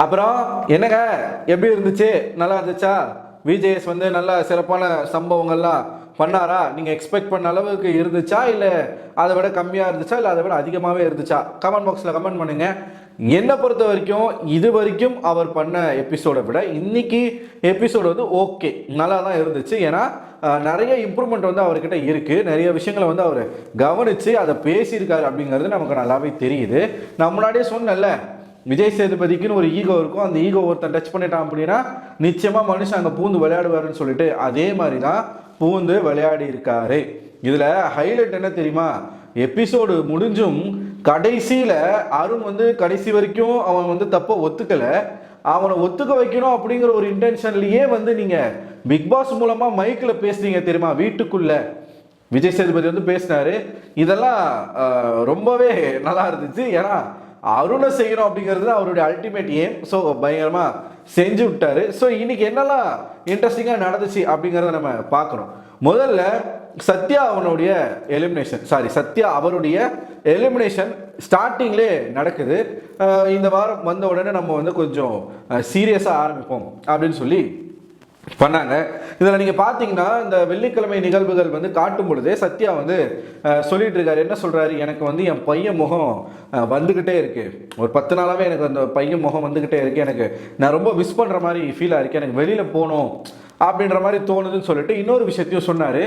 அப்புறம் என்னங்க எப்படி இருந்துச்சு? நல்லா இருந்துச்சா? விஜேஎஸ் வந்து நல்ல சிறப்பான சம்பவங்கள்லாம் பண்ணாரா? நீங்க எக்ஸ்பெக்ட் பண்ண அளவுக்கு இருந்துச்சா? இல்ல அத விட கம்மியா இருந்துச்சா? இல்ல அத விட அதிகமாவே இருந்துச்சா? கமெண்ட் பாக்ஸ்ல கமெண்ட் பண்ணுங்க. என்ன பொறுத்த வரைக்கும் இதுவரைக்கும் அவர் பண்ண எபிசோட விட இன்னைக்கு எபிசோடு வந்து ஓகே, நல்லா தான் இருந்துச்சு. ஏன்னா நிறைய இம்ப்ரூவ்மெண்ட் வந்து அவர்கிட்ட இருக்கு. நிறைய விஷயங்களை வந்து அவர் கவனிச்சு அதை பேசியிருக்காரு அப்படிங்கிறது நமக்கு நல்லாவே தெரியுது. நான் முன்னாடியே சொன்னேன்ல, விஜய் சேதுபதிக்குன்னு ஒரு ஈகோ இருக்கும். அந்த ஈகோ ஒருத்தன் டச் பண்ணிட்டான் அப்படின்னா நிச்சயமாக மனுஷன் அங்கே பூந்து விளையாடுவாருன்னு சொல்லிட்டு அதே மாதிரி தான் பூந்து விளையாடி இருக்காரு. இதில் ஹைலைட் என்ன தெரியுமா? எபிசோடு முடிஞ்சும் கடைசியில் அருண் வந்து கடைசி வரைக்கும் அவன் வந்து தப்ப ஒத்துக்கலை. அவனை ஒத்துக்க வைக்கணும் அப்படிங்கிற ஒரு இன்டென்ஷன்லேயே வந்து நீங்கள் பிக் பாஸ் மூலமாக மைக்கில் பேசுனீங்க தெரியுமா? வீட்டுக்குள்ள விஜய் சேதுபதி வந்து பேசினாரு. இதெல்லாம் ரொம்பவே நல்லா இருந்துச்சு. ஏன்னா அருணை செய்யணும் அப்படிங்கிறது அவருடைய அல்டிமேட் ஏம். ஸோ பயங்கரமாக செஞ்சு விட்டாரு. ஸோ இன்னைக்கு என்னெல்லாம் இன்ட்ரெஸ்டிங்காக நடந்துச்சு அப்படிங்கிறத நம்ம பார்க்கணும். முதல்ல சத்யா அவருடைய எலிமினேஷன் ஸ்டார்டிங்லே நடக்குது. இந்த வாரம் வந்த உடனே நம்ம வந்து கொஞ்சம் சீரியஸாக ஆரம்பிப்போம் அப்படின்னு சொல்லி பண்ணாங்க. இதில் நீங்கள் பார்த்தீங்கன்னா இந்த வெள்ளிக்கிழமை நிகழ்வுகள் வந்து காட்டும் பொழுதே சத்யா வந்து சொல்லிட்டு இருக்காரு. என்ன சொல்கிறாரு? எனக்கு வந்து என் பையன் முகம் வந்துக்கிட்டே இருக்கு. ஒரு 10 நாளாகவே எனக்கு அந்த பையன் முகம் வந்துக்கிட்டே இருக்கு. எனக்கு நான் ரொம்ப மிஸ் பண்ணுற மாதிரி ஃபீலாக இருக்கு. எனக்கு வெளியில் போகணும் அப்படின்ற மாதிரி தோணுதுன்னு சொல்லிட்டு இன்னொரு விஷயத்தையும் சொன்னார்.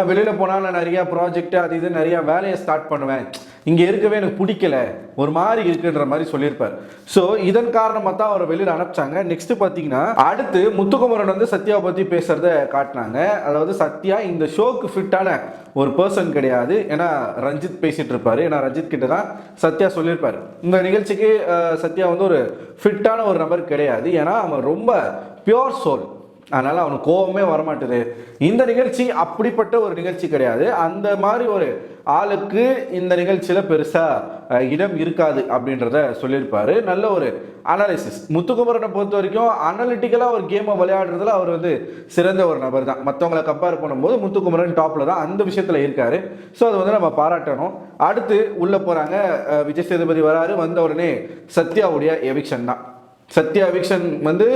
வெளியில் போனால் நான் நிறையா ப்ராஜெக்ட் அது இது நிறையா வேலையை ஸ்டார்ட் பண்ணுவேன், இங்கே இருக்கவே எனக்கு பிடிக்கல, ஒரு மாதிரி இருக்குன்ற மாதிரி சொல்லியிருப்பார். ஸோ இதன் காரணமாக தான் அவரை வெளியில் அனுப்பிச்சாங்க. நெக்ஸ்ட் பார்த்தீங்கன்னா அடுத்து முத்துக்குமரன் வந்து சத்யாவை பற்றி பேசுகிறத காட்டினாங்க. அதாவது சத்யா இந்த ஷோக்கு ஃபிட்டான ஒரு பர்சன் கிடையாது. ஏன்னா ரஞ்சித் பேசிகிட்டு இருப்பார். ஏன்னா ரஞ்சித் கிட்ட தான் சத்யா சொல்லியிருப்பார், இந்த நிகழ்ச்சிக்கு சத்யா வந்து ஒரு ஃபிட்டான ஒரு நபர் கிடையாது. ஏன்னா அவன் ரொம்ப பியோர் சோல், அதனால் அவனுக்கு கோபமே வரமாட்டுது. இந்த நிகழ்ச்சி அப்படிப்பட்ட ஒரு நிகழ்ச்சி கிடையாது. அந்த மாதிரி ஒரு ஆளுக்கு இந்த நிகழ்ச்சியில் பெருசாக இடம் இருக்காது அப்படின்றத சொல்லியிருப்பார். நல்ல ஒரு அனாலிசிஸ். முத்துக்குமரனை பொறுத்த வரைக்கும் அனலிட்டிக்கலாக ஒரு கேமை விளையாடுறதுல அவர் வந்து சிறந்த ஒரு நபர் தான். மற்றவங்களை கம்பேர் பண்ணும்போது முத்துக்குமரன் டாப்பில் தான் அந்த விஷயத்தில் இருக்கார். ஸோ அதை வந்து நம்ம பாராட்டணும். அடுத்து உள்ளே போகிறாங்க. விஜய் சேதுபதி வராரு. வந்த உடனே சத்யாவுடைய எவிக்ஷன் தான். சத்யா எவிக்ஷன் வந்து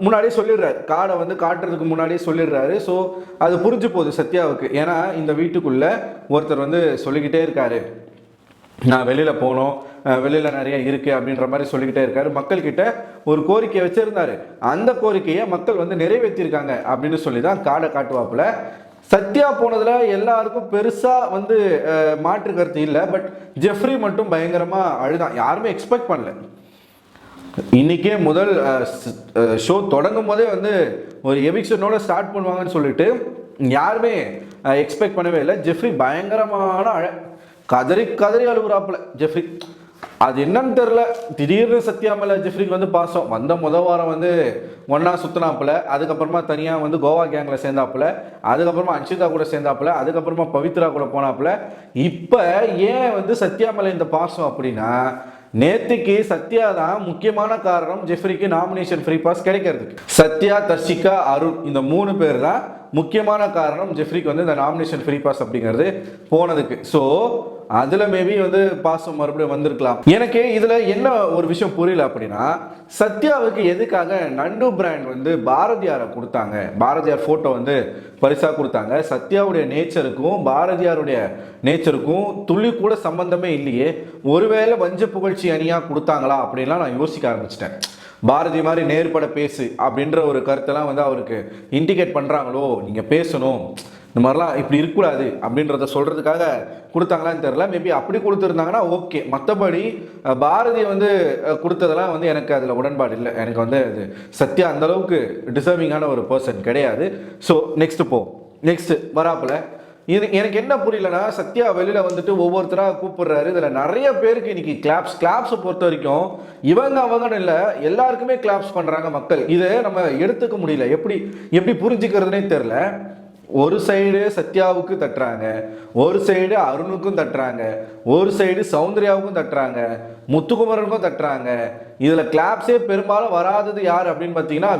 முன்னாடியே சொல்லிடுறாரு, கார்டை வந்து காட்டுறதுக்கு முன்னாடியே சொல்லிடுறாரு. ஸோ அது புரிஞ்சு போகுது சத்யாவுக்கு. ஏன்னா இந்த வீட்டுக்குள்ளே ஒருத்தர் வந்து சொல்லிக்கிட்டே இருக்காரு, நான் வெளியில் போகணும், வெளியில் நிறைய இருக்குது அப்படின்ற மாதிரி சொல்லிக்கிட்டே இருக்காரு. மக்கள்கிட்ட ஒரு கோரிக்கையை வச்சுருந்தாரு. அந்த கோரிக்கையை மக்கள் வந்து நிறைவேற்றியிருக்காங்க அப்படின்னு சொல்லி தான் கார்டை காட்டுவாப்புல. சத்யா போனதில் எல்லாருக்கும் பெருசாக வந்து மாற்று கருத்து இல்லை. பட் ஜெஃப்ரி மட்டும் பயங்கரமாக அழுதான். யாருமே எக்ஸ்பெக்ட் பண்ணல. இன்னைக்கே முதல் ஷோ தொடங்கும் போதே வந்து ஒரு எவிக்ஷனோட ஸ்டார்ட் பண்ணுவாங்கன்னு சொல்லிட்டு யாருமே எக்ஸ்பெக்ட் பண்ணவே இல்லை. ஜெஃப்ரி பயங்கரமான கதறி கதறி அழுகுறாப்புல ஜெஃப்ரி. அது என்னன்னு தெரில, திடீர்னு சத்யா மேலே ஜெஃப்ரிக்கு வந்து பாசம். வந்த வாரம் வந்து ஒன்றா சுற்றினாப்புல, அதுக்கப்புறமா தனியாக வந்து கோவா கேங்கில் சேர்ந்தாப்புல, அதுக்கப்புறமா அன்ஷிதா கூட சேர்ந்தாப்புல, அதுக்கப்புறமா பவித்ரா கூட போனாப்புல. இப்போ ஏன் வந்து சத்யா மேலே இந்த பாசம் அப்படின்னா, நேத்துக்கு சத்யா தான் முக்கியமான காரணம் ஜெஃப்ரிக்கு நாமினேஷன் ஃப்ரீ பாஸ் கிடைக்கிறதுக்கு. சத்யா, தர்ஷிகா, அருண் இந்த 3 பேர் தான் முக்கியமான காரணம் ஜெஃப்ரிக்கு வந்து இந்த நாமினேஷன் ஃப்ரீ பாஸ் அப்படிங்கிறது போனதுக்கு. ஸோ அதில் மேபி வந்து பாசம் மறுபடியும் வந்திருக்கலாம். எனக்கு இதில் என்ன ஒரு விஷயம் புரியல அப்படின்னா, சத்யாவுக்கு எதுக்காக நண்டு பிராண்ட் வந்து பாரதியாரை கொடுத்தாங்க, பாரதியார் ஃபோட்டோ வந்து பரிசாக கொடுத்தாங்க. சத்யாவுடைய நேச்சருக்கும் பாரதியாருடைய நேச்சருக்கும் துளி கூட சம்பந்தமே இல்லையே. ஒருவேளை வஞ்ச புகழ்ச்சி அணியாக கொடுத்தாங்களா அப்படின்லாம் நான் யோசிக்க ஆரம்பிச்சிட்டேன். பாரதி மாதிரி நேர்பட பேசு அப்படின்ற ஒரு கருத்தெல்லாம் வந்து அவருக்கு இண்டிகேட் பண்ணுறாங்களோ, நீங்கள் பேசணும், இந்த மாதிரிலாம் இப்படி இருக்கக்கூடாது அப்படின்றத சொல்கிறதுக்காக கொடுத்தாங்களான்னு தெரில. மேபி அப்படி கொடுத்துருந்தாங்கன்னா ஓகே. மற்றபடி பாரதி வந்து கொடுத்ததெல்லாம் வந்து எனக்கு அதில் உடன்பாடு இல்லை. எனக்கு வந்து அது சத்யா அந்தளவுக்கு டிசர்விங்கான ஒரு பர்சன் கிடையாது. ஸோ நெக்ஸ்ட்டு வராப்பில் இது எனக்கு என்ன புரியலன்னா, சத்யா வெளியில் வந்துட்டு ஒவ்வொருத்தராக கூப்பிடுறாரு. இதில் நிறைய பேருக்கு இன்னைக்கு கிளாப்ஸை பொறுத்த வரைக்கும் அவங்கன்னு இல்லை, எல்லாருக்குமே கிளாப்ஸ் பண்ணுறாங்க மக்கள். இதை நம்ம எடுத்துக்க முடியல. எப்படி புரிஞ்சுக்கிறதுனே தெரில. ஒரு சைடு சத்யாவுக்கு தட்டுறாங்க, ஒரு சைடு அருணுக்கும் தட்டுறாங்க, ஒரு சைடு சௌந்தர்யாவுக்கும் தட்டுறாங்க, முத்துக்குமரனுக்கும் தட்டுறாங்க. இதில் கிளாப்ஸே பெரும்பாலும் வராதது யார் அப்படின்னு பார்த்தீங்கன்னா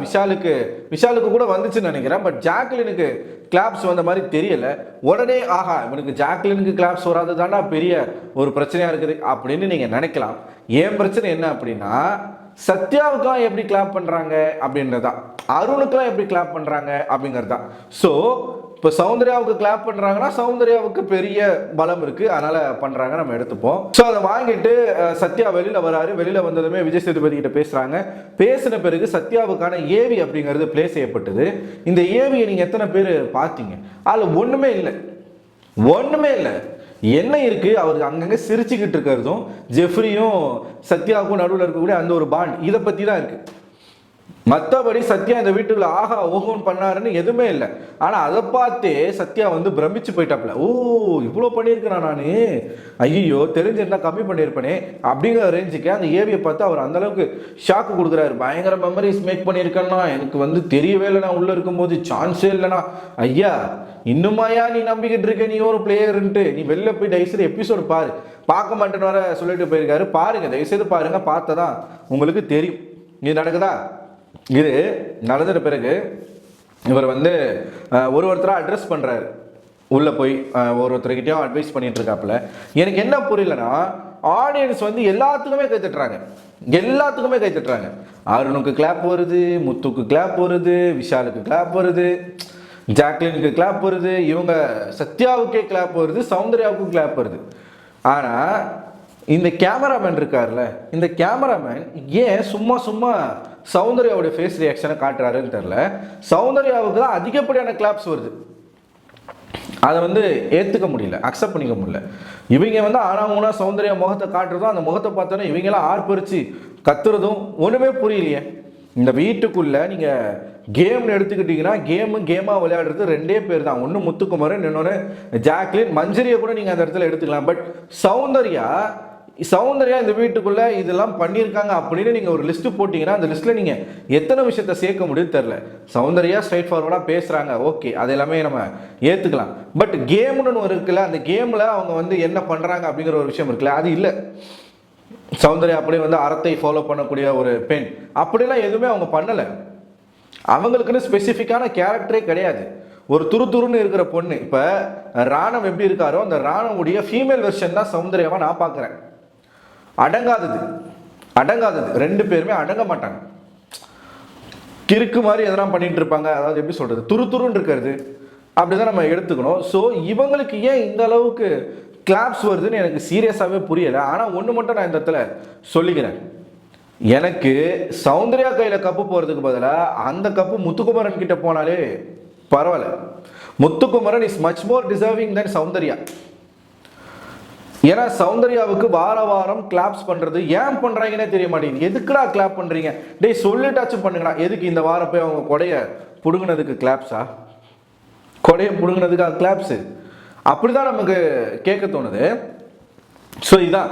விஷாலுக்கு கூட வந்துச்சுன்னு நினைக்கிறேன். பட் ஜாக்லினுக்கு கிளாப்ஸ் வந்த மாதிரி தெரியல. உடனே ஆஹா இவனுக்கு ஜாக்லினுக்கு கிளாப்ஸ் வராது தாண்டா பெரிய ஒரு பிரச்சனையாக இருக்குது அப்படின்னு நீங்கள் நினைக்கலாம். ஏன் பிரச்சனை என்ன அப்படின்னா, சத்யாவுக்குலாம் எப்படி கிளாப் பண்ணுறாங்க அப்படின்றதான், அருணுக்குலாம் எப்படி கிளாப் பண்ணுறாங்க அப்படிங்கிறது தான். ஸோ இப்போ சௌந்தர்யாவுக்கு கிளாப் பண்ணுறாங்கன்னா சௌந்தர்யாவுக்கு பெரிய பலம் இருக்குது, அதனால் பண்ணுறாங்க நம்ம எடுத்துப்போம். ஸோ அதை வாங்கிட்டு சத்யா வெளியில் வராரு. வெளியில் வந்ததுமே விஜய் சேதுபதி கிட்ட பேசுகிறாங்க. பேசின பிறகு சத்யாவுக்கான ஏவி அப்படிங்கிறது ப்ளே செய்யப்பட்டது. இந்த ஏவியை நீங்கள் எத்தனை பேர் பார்த்தீங்க? அதில் ஒன்றுமே இல்லை, ஒன்றுமே இல்லை. என்ன இருக்கு, அவர் அங்கங்கே சிரிச்சுக்கிட்டு இருக்கிறதும் ஜெஃப்ரியும் சத்யாவுக்கும் நடுவில் இருக்கக்கூடிய அந்த ஒரு பாண்ட், இதை பற்றி தான் இருக்கு. மற்றபடி சத்யா இந்த வீட்டுக்குள்ள ஆஹா ஓஹோன்னு பண்ணாருன்னு எதுவுமே இல்லை. ஆனால் அதை பார்த்தே சத்யா வந்து பிரமிச்சு போயிட்டாப்ல. ஓ இவ்வளோ பண்ணியிருக்கிறேன் நான், ஐயோ தெரிஞ்சிருந்தா கம்மி பண்ணியிருப்பேனே அப்படிங்கிற ரேஞ்சுக்கு அந்த ஏவியை பார்த்து அவர் அந்தளவுக்கு ஷாக்கு கொடுக்குறாரு. பயங்கர மெமரிஸ் மேக் பண்ணியிருக்கேன்னா, எனக்கு வந்து தெரியவே இல்லைனா உள்ளே இருக்கும்போது சான்ஸே இல்லைனா. ஐயா இன்னுமாயா நீ நம்பிக்கிட்டு இருக்க, நீ ஒரு பிளேயருன்ட்டு, நீ வெளில போய் தயவுசெய்து எபிசோடு பாரு. பார்க்க மாட்டேன்னு வர சொல்லிட்டு போயிருக்காரு. பாருங்க, தயவுசெய்து பாருங்க, பார்த்ததான் உங்களுக்கு தெரியும் இது நடக்குதா. இது நடந்துட்ட பிறகு இவர் வந்து ஒருத்தராக அட்ரஸ் பண்ணுறாரு. உள்ளே போய் ஒருத்தர்கிட்டையும் அட்வைஸ் பண்ணிட்டு இருக்காப்புல. எனக்கு என்ன புரியலன்னா, ஆடியன்ஸ் வந்து எல்லாத்துக்குமே கை தட்டுறாங்க, எல்லாத்துக்குமே கை தட்டுறாங்க. அருணுக்கு கிளாப் வருது, முத்துக்கு கிளாப் வருது, விஷாலுக்கு கிளாப் வருது, ஜாக்லினுக்கு கிளாப் வருது, இவங்க சத்யாவுக்கே கிளாப் வருது, சௌந்தர்யாவுக்கும் கிளாப் வருது. ஆனால் இந்த கேமராமேன் இருக்கார்ல, இந்த கேமராமேன் ஏன் சும்மா சும்மா சௌந்தர்யாவுடைய ஃபேஸ் ரியாக்ஷனை காட்டுறாருன்னு தெரில. சௌந்தர்யாவுக்கு தான் அதிகப்படியான கிளாப்ஸ் வருது. அதை வந்து ஏற்றுக்க முடியல, அக்செப்ட் பண்ணிக்க முடியல. இவங்க வந்து ஆனாங்கன்னா சௌந்தர்யா முகத்தை காட்டுறதும், அந்த முகத்தை பார்த்தோன்னா இவங்கெல்லாம் ஆர்ப்பரிச்சு கத்துறதும் ஒன்றுமே புரியலையே. இந்த வீட்டுக்குள்ளே நீங்கள் கேம்னு எடுத்துக்கிட்டிங்கன்னா கேமாக விளையாடுறது ரெண்டே பேர் தான். ஒன்று முத்துக்குமரன், இன்னொன்று ஜாக்லின். மஞ்சரியை கூட நீங்கள் அந்த இடத்துல எடுத்துக்கலாம். பட் சௌந்தர்யா இந்த வீட்டுக்குள்ளே இதெல்லாம் பண்ணியிருக்காங்க அப்படின்னு நீங்கள் ஒரு லிஸ்ட்டு போட்டிங்கன்னா அந்த லிஸ்ட்டில் நீங்கள் எத்தனை விஷயத்த சேர்க்க முடியும்னு தெரில. சௌந்தர்யா ஸ்ட்ரைட் ஃபார்வர்டாக பேசுகிறாங்க, ஓகே, அது எல்லாமே நம்ம ஏற்றுக்கலாம். பட் கேம்னு ஒன்று இருக்குல்ல, அந்த கேமில் அவங்க வந்து என்ன பண்ணுறாங்க அப்படிங்கிற ஒரு விஷயம் இருக்குல்ல, அது இல்லை. சௌந்தர்யா அப்படியே வந்து அறத்தை ஃபாலோ பண்ணக்கூடிய ஒரு பெண், அப்படிலாம் எதுவுமே அவங்க பண்ணலை. அவங்களுக்குன்னு ஸ்பெசிஃபிக்கான கேரக்டரே கிடையாது. ஒரு துருன்னு இருக்கிற பொண்ணு. இப்போ ராணவ் எப்படி இருக்காரோ, அந்த ராணவுடைய ஃபீமேல் வெர்ஷன் தான் சௌந்தர்யாவை நான் பார்க்குறேன். அடங்காதது ரெண்டு பேருமே அடங்க மாட்டாங்க. கிறுக்கு மாதிரி எதனா பண்ணிட்டு இருப்பாங்க. அதாவது எப்படி சொல்றது, துருன்னு இருக்கிறது, அப்படிதான் நம்ம எடுத்துக்கணும். ஸோ இவங்களுக்கு ஏன் இந்த அளவுக்கு கிளாப்ஸ் வருதுன்னு எனக்கு சீரியஸாகவே புரியலை. ஆனால் ஒன்று மட்டும் நான் இந்த இடத்துல சொல்லிக்கிறேன், எனக்கு சௌந்தர்யா கையில் கப்பு போகிறதுக்கு பதிலாக அந்த கப்பு முத்துக்குமரன் கிட்ட போனாலே பரவாயில்ல. Muthukumaran is much more deserving than Soundarya. ஏன்னா சௌந்தர்யாவுக்கு வாரம் கிளாப்ஸ் பண்ணுறது ஏன் பண்ணுறாங்கன்னே தெரிய மாட்டேங்குது. எதுக்குடா கிளாப் பண்ணுறீங்க? டேய் சொல்லிட்டாச்சும் பண்ணுங்கடா. எதுக்கு இந்த வாரம் போய் அவங்க கொடைய பிடுங்கினதுக்கு கிளாப்ஸா? கொடையை பிடுங்கினதுக்காக கிளாப்ஸு? அப்படி தான் நமக்கு கேட்க தோணுது. ஸோ இதுதான்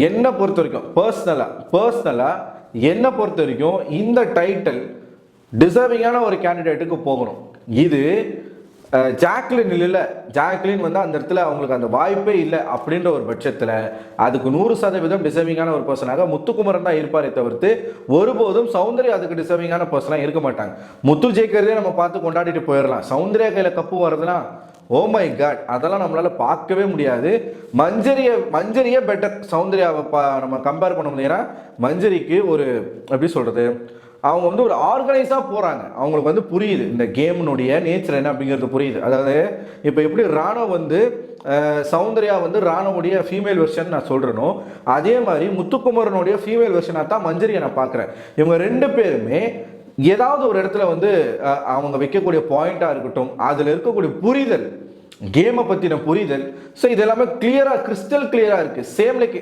என்னை பொறுத்த வரைக்கும் பர்சனலாக என்னை பொறுத்த வரைக்கும் இந்த டைட்டில் டிசர்விங்கான ஒரு கேண்டிடேட்டுக்கு போகணும். இது ஜாக்லின் இல்லை, ஜாக்லின் வந்து அந்த இடத்துல அவங்களுக்கு அந்த வாய்ப்பே இல்லை அப்படின்ற ஒரு பட்சத்தில் அதுக்கு 100% டிசர்விங்கான ஒரு பர்சனாக முத்துக்குமரன் தான் இருப்பாரே தவிர்த்து ஒருபோதும் சௌந்தர்யா அதுக்கு டிசர்விங்கான பர்சனாக இருக்க மாட்டாங்க. முத்து ஜெயிக்கிறதே நம்ம பார்த்து கொண்டாடிட்டு போயிடலாம். சௌந்தர்யா கையில் கப்பு வர்றதுன்னா ஓ மை காட், அதெல்லாம் நம்மளால பார்க்கவே முடியாது. மஞ்சரியை பெட்டர் சௌந்தர்யாவை நம்ம கம்பேர் பண்ண முடியும்னா, மஞ்சரிக்கு ஒரு எப்படி சொல்றது, அவங்க வந்து ஒரு ஆர்கனைஸாக போகிறாங்க. அவங்களுக்கு வந்து புரியுது இந்த கேம்னுடைய நேச்சர் என்ன அப்படிங்கிறது புரியுது. அதாவது இப்போ எப்படி ராணவ் வந்து சௌந்தர்யா வந்து ராணவுடைய ஃபீமேல் வெர்ஷன் நான் சொல்கிறேனோ, அதே மாதிரி முத்துக்குமரனுடைய ஃபீமேல் வெர்ஷனாக தான் மஞ்சரியை நான் பார்க்குறேன். இவங்க ரெண்டு பேருமே ஏதாவது ஒரு இடத்துல வந்து அவங்க வைக்கக்கூடிய பாயிண்டாக இருக்கட்டும், அதில் இருக்கக்கூடிய புரிதல், கேமை பற்றின புரிதல், ஸோ இது எல்லாமே கிளியராக கிறிஸ்டல் கிளியராக இருக்குது. சேம் லைக்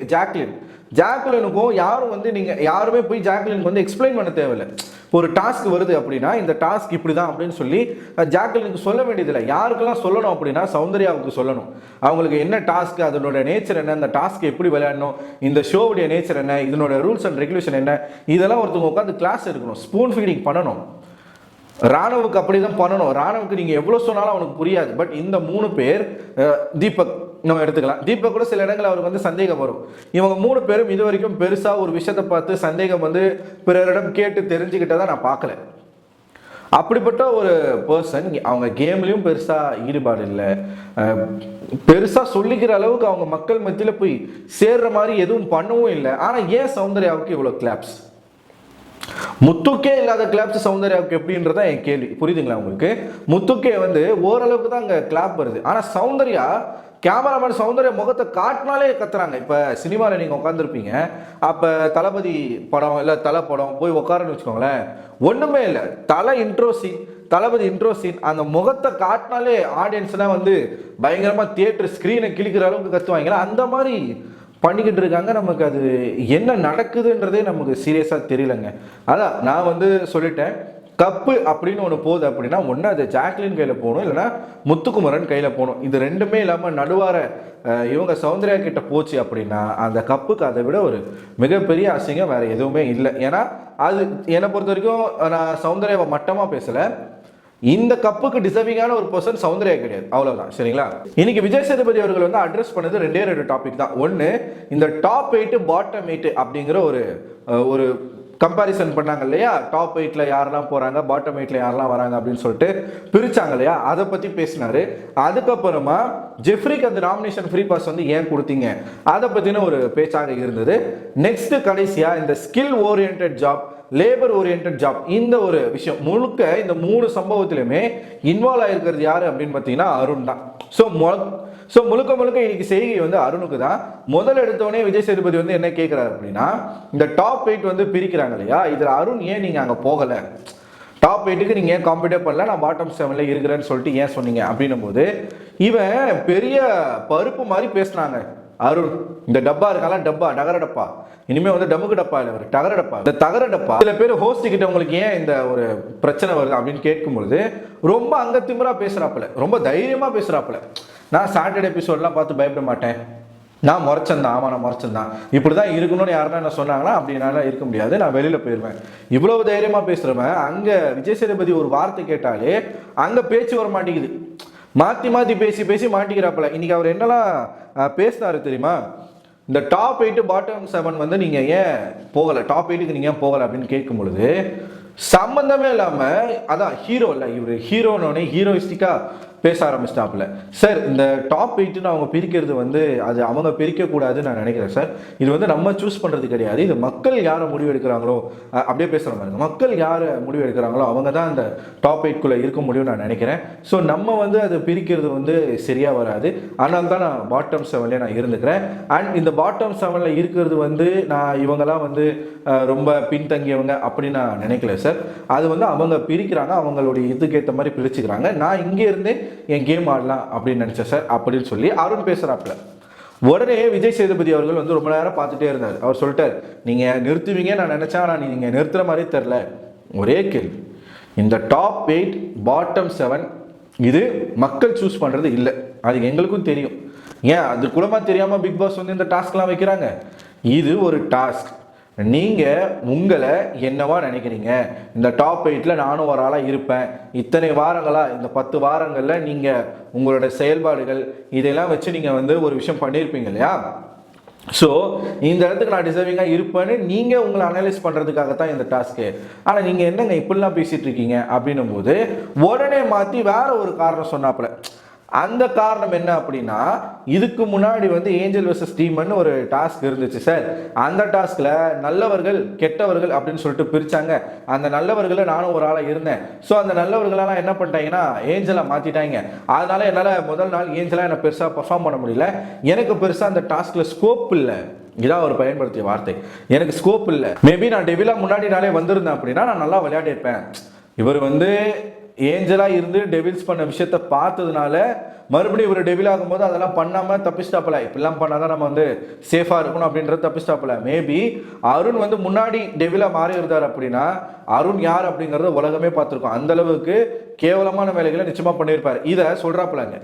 ஜாக்லினுக்கும் யாரும் வந்து நீங்கள் யாருமே போய் ஜாக்லினுக்கு வந்து எக்ஸ்பிளைன் பண்ண தேவையில்லை. ஒரு டாஸ்க் வருது அப்படின்னா இந்த டாஸ்க் இப்படி தான் அப்படின்னு சொல்லி ஜாக்லினுக்கு சொல்ல வேண்டியதில்லை. யாருக்கெல்லாம் சொல்லணும் அப்படின்னா சௌந்தர்யாவுக்கு சொல்லணும். அவங்களுக்கு என்ன டாஸ்க், அதனோட நேச்சர் என்ன, இந்த டாஸ்க் எப்படி விளையாடணும், இந்த ஷோவுடைய நேச்சர் என்ன, இதனோட ரூல்ஸ் அண்ட் ரெகுலேஷன் என்ன, இதெல்லாம் ஒருத்தவங்க உட்காந்து கிளாஸ் எடுக்கணும், ஸ்பூன் ஃபீடிங் பண்ணணும். ராணவுக்கு அப்படி தான் பண்ணணும். ராணவுக்கு நீங்கள் எவ்வளோ சொன்னாலும் அவனுக்கு புரியாது. பட் இந்த 3 பேர், தீபக் நம்ம எடுத்துக்கலாம், தீபக் கூட சில இடங்கள் அவருக்கு வந்து சந்தேகம் வரும். இவங்க 3 பேரும் இது வரைக்கும் பெருசாக ஒரு விஷயத்தை பார்த்து சந்தேகம் வந்து பிறரிடம் கேட்டு தெரிஞ்சுக்கிட்டதை நான் பார்க்கல. அப்படிப்பட்ட ஒரு பர்சன் அவங்க கேம்லேயும் பெருசாக ஈடுபாடு இல்லை, பெருசாக சொல்லிக்கிற அளவுக்கு அவங்க மக்கள் மத்தியில் போய் சேர்ற மாதிரி எதுவும் பண்ணவும் இல்லை. ஆனால் ஏன் சௌந்தர்யாவுக்கு இவ்வளோ கிளாப்ஸ்? முத்துக்கே இல்லாத கிளாப்ஸ் சௌந்தர்யாவுக்கு எப்படின்றத என் கேள்வி. புரியுதுங்களா உங்களுக்கு? முத்துக்கே வந்து ஓரளவுக்கு தான் அங்கே கிளாப் வருது. ஆனால் சௌந்தர்யா கேமராமேன் சௌந்தர்யா முகத்தை காட்டினாலே கத்துறாங்க. இப்போ சினிமாவில் நீங்கள் உட்காந்துருப்பீங்க, அப்போ தளபதி படம் இல்லை தலை படம் போய் உட்காருன்னு வச்சுக்கோங்களேன், ஒன்றுமே இல்லை, தளபதி இன்ட்ரோ சீன் அந்த முகத்தை காட்டினாலே ஆடியன்ஸ்லாம் வந்து பயங்கரமாக தியேட்டர் ஸ்க்ரீனை கிழிக்கிற அளவுக்கு கத்துவாங்களா, அந்த மாதிரி பண்ணிக்கிட்டு இருக்காங்க. நமக்கு அது என்ன நடக்குதுன்றதே நமக்கு சீரியஸாக தெரியலங்க. அதான் நான் வந்து சொல்லிட்டேன், கப்பு அப்படின்னு ஒன்று போகுது அப்படின்னா ஒன்று அது ஜாக்லின் கையில் போகணும், இல்லைனா முத்துக்குமரன் கையில் போகணும். இது ரெண்டுமே இல்லாமல் நடுவார இவங்க சௌந்தர்யா கிட்ட போச்சு அப்படின்னா அந்த கப்புக்கு அதை விட ஒரு மிகப்பெரிய அசிங்கம் வேறு எதுவுமே இல்லை. ஏன்னா அது என்னை பொறுத்த வரைக்கும் நான் சௌந்தர்யாவை மட்டமாக பேசலை, இந்த கப்புக்கு டிசர்விங்கான ஒரு பர்சன் சௌந்தர்யா கிடையாது, அவ்வளவுதான். சரிங்களா? இன்னைக்கு விஜய் சேதுபதி அவர்கள் வந்து அட்ரஸ் பண்ணது ரெண்டு டாபிக் தான். ஒன்று, இந்த டாப் 8 பாட்டம் 8 அப்படிங்கிற ஒரு கம்பாரிசன் பண்ணாங்க இல்லையா, டாப் 8ல யாரெல்லாம் போறாங்க, பாட்டம் 8ல யாரெல்லாம் வராங்க அப்படின்னு சொல்லிட்டு பிரிச்சாங்க இல்லையா, அதை பத்தி பேசினாரு. அதுக்கப்புறமா ஜெஃப்ரிக்கு அந்த நாமினேஷன் ஃப்ரீ பாஸ் வந்து ஏன் கொடுத்தீங்க அதை பத்தின ஒரு பேச்சாக இருந்தது. நெக்ஸ்ட் கடைசியா இந்த skill orient job, labour orient job, இந்த ஒரு விஷயம் முழுக்க இந்த 3 சம்பவத்திலுமே இன்வால்வ் ஆயிருக்கிறது யாரு அப்படின்னு பார்த்தீங்கன்னா அருண் தான். ஸோ முழுக்க இன்னைக்கு செய்கை வந்து அருணுக்கு தான். முதல் எடுத்தோடனே விஜய் சேதுபதி வந்து என்ன கேட்குறாரு அப்படின்னா, இந்த டாப் 8 வந்து பிரிக்கிறாங்க இல்லையா, இதில் அருண் ஏன் நீங்கள் அங்கே போகலை, டாப் 8க்கு நீங்கள் ஏன் காம்பீட் பண்ணல, நான் பாட்டம் 7ல இருக்கிறேன்னு சொல்லிட்டு ஏன் சொன்னீங்க அப்படின்னும் போது இவன் பெரிய பருப்பு மாதிரி பேசினாங்க. அருண் இந்த டப்பா இருக்காலாம், டகர டப்பா, இனிமே வந்து டமுக்கு டப்பா இல்லை, ஒரு டகர டப்பா, இந்த தகர டப்பா. சில பேர் ஹோஸ்ட் கிட்ட உங்களுக்கு ஏன் இந்த ஒரு பிரச்சனை வருது அப்படின்னு கேட்கும்பொழுது ரொம்ப அங்க திமிரா பேசுறாப்புல, ரொம்ப தைரியமா பேசுறாப்புல. நான் சாட்டர்டே எபிசோட்லாம் பார்த்து பயப்பட மாட்டேன், நான் முறைச்சந்தான், ஆமா நான் முறைச்சந்தான், இப்படிதான் இருக்கணும்னு யாருன்னா என்ன சொன்னாங்கன்னா அப்படின்னால இருக்க முடியாது, நான் வெளியில போயிடுவேன். இவ்வளவு தைரியமா பேசுறவன் அங்க விஜய் சேதுபதி ஒரு வார்த்தை கேட்டாலே அங்க பேச்சு வர மாட்டேங்குது, மாற்றி பேசி மாட்டிக்கிறாப்புல. இன்னைக்கு அவர் என்னெல்லாம் பேசினாரு தெரியுமா, இந்த டாப் 8 பாட்டம் 7 வந்து நீங்கள் ஏன் போகலை, டாப் 8க்கு நீங்கள் ஏன் போகலை அப்படின்னு கேட்கும் பொழுது சம்மந்தமே இல்லாமல், அதான் ஹீரோ இல்லை இவர், ஹீரோனோடனே ஹீரோயிஸ்டிக்காக பேச ஆரம்பிச்சிட்டாப்புல. சார் இந்த டாப் 8ன்னு அவங்க பிரிக்கிறது வந்து அது அவங்க பிரிக்கக்கூடாதுன்னு நான் நினைக்கிறேன் சார். இது வந்து நம்ம சூஸ் பண்ணுறது கிடையாது, இது மக்கள் யாரை முடிவு எடுக்கிறாங்களோ, அப்படியே பேசுகிற மாதிரி, மக்கள் யாரை முடிவு எடுக்கிறாங்களோ அவங்க தான் அந்த டாப் 8க்குள்ளே இருக்க முடியும்னு நான் நினைக்கிறேன். ஸோ நம்ம வந்து அதை பிரிக்கிறது வந்து சரியாக வராது, அதனால தான் நான் பாட்டம் 7லேயே நான் இருந்துக்கிறேன். அண்ட் இந்த பாட்டம் 7ல இருக்கிறது வந்து நான் இவங்கெல்லாம் வந்து ரொம்ப பின்தங்கியவங்க அப்படின்னு நான் நினைக்கல சார். அது வந்து அவங்க பிரிக்கிறாங்க, அவங்களுடைய இதுக்கேற்ற மாதிரி பிரிச்சுக்கிறாங்க, நான் இங்கே இருந்தே என் கேம் ஆடலாம் அப்படின்னு நினைச்சேன் சார் அப்படின்னு சொல்லி அருண் பேசுறாப்புல. உடனே விஜய் சேதுபதி அவர்கள் வந்து ரொம்ப நேரம் பார்த்துட்டே இருந்தார். அவர் சொல்லிட்டார், நீங்க நிறுத்துவீங்க நான் நினைச்சேன், ஆனால் நீங்க நிறுத்துற மாதிரி தெரில. ஒரே கேள்வி, இந்த டாப் 8 பாட்டம் 7 இது மக்கள் சூஸ் பண்றது இல்லை, அது எங்களுக்கும் தெரியும். ஏன் அது கூடமா தெரியாம பிக் பாஸ் வந்து இந்த டாஸ்க்லாம் வைக்கிறாங்க? இது ஒரு டாஸ்க். நீங்கள் உங்களை என்னவா நினைக்கிறீங்க, இந்த டாப் 8ல நானும் ஒரு ஆளாக இருப்பேன், இத்தனை வாரங்களாக இந்த 10 வாரங்களில் நீங்கள் உங்களோட செயல்பாடுகள் இதெல்லாம் வச்சு நீங்கள் வந்து ஒரு விஷயம் பண்ணியிருப்பீங்க இல்லையா, ஸோ இந்த இடத்துக்கு நான் டிசர்விங்காக இருப்பேன்னு நீங்கள் உங்களை அனலைஸ் பண்ணுறதுக்காகத்தான் இந்த டாஸ்க்கு. ஆனால் நீங்கள் என்னங்க இப்படிலாம் பேசிகிட்டு இருக்கீங்க அப்படின்னும் போது உடனே மாற்றி வேற ஒரு காரணம் சொன்னாப்புல. அந்த காரணம் என்ன அப்படின்னா, இதுக்கு முன்னாடி வந்து ஏஞ்சல் வெர்சஸ் டீம்னு ஒரு டாஸ்க் இருந்துச்சு சார். அந்த டாஸ்க்ல நல்லவர்கள் கெட்டவர்கள் அப்படின்னு சொல்லிட்டு பிரிச்சாங்க. அந்த நல்லவர்களை நானும் ஒரு ஆளாக இருந்தேன். ஸோ அந்த நல்லவர்களெல்லாம் என்ன பண்ணிட்டாங்கன்னா ஏஞ்சலை மாற்றிட்டாங்க. அதனால என்னால் முதல் நாள் ஏஞ்சலாக என்னை பெருசாக பர்ஃபார்ம் பண்ண முடியல, எனக்கு பெருசாக அந்த டாஸ்கில் ஸ்கோப் இல்லை. இதான் அவர் பயன்படுத்திய வார்த்தை, எனக்கு ஸ்கோப் இல்லை. மேபி நான் டெவிலா முன்னாடி நாளே வந்திருந்தேன் அப்படின்னா நான் நல்லா விளையாடிருப்பேன். இவர் வந்து ஏஞ்சலா இருந்து டெவில்ஸ் பண்ண விஷயத்த பார்த்ததுனால மறுபடியும் இவர் டெவில் ஆகும்போது அதெல்லாம் பண்ணாம தப்பிச்சிட்டாப்பல, இப்படிலாம் பண்ணாதான் நம்ம வந்து சேஃபா இருக்கணும் அப்படின்றது தப்பிச்சிட்டாப்பல. மேபி அருண் வந்து முன்னாடி டெவிலா மாறி இருந்தார் அப்படின்னா அருண் யார் அப்படிங்கறத உலகமே பார்த்துருக்கோம். அந்த அளவுக்கு கேவலமான வேலைகளை நிச்சயமா பண்ணியிருப்பாரு. இதை சொல்றாப்புலங்க.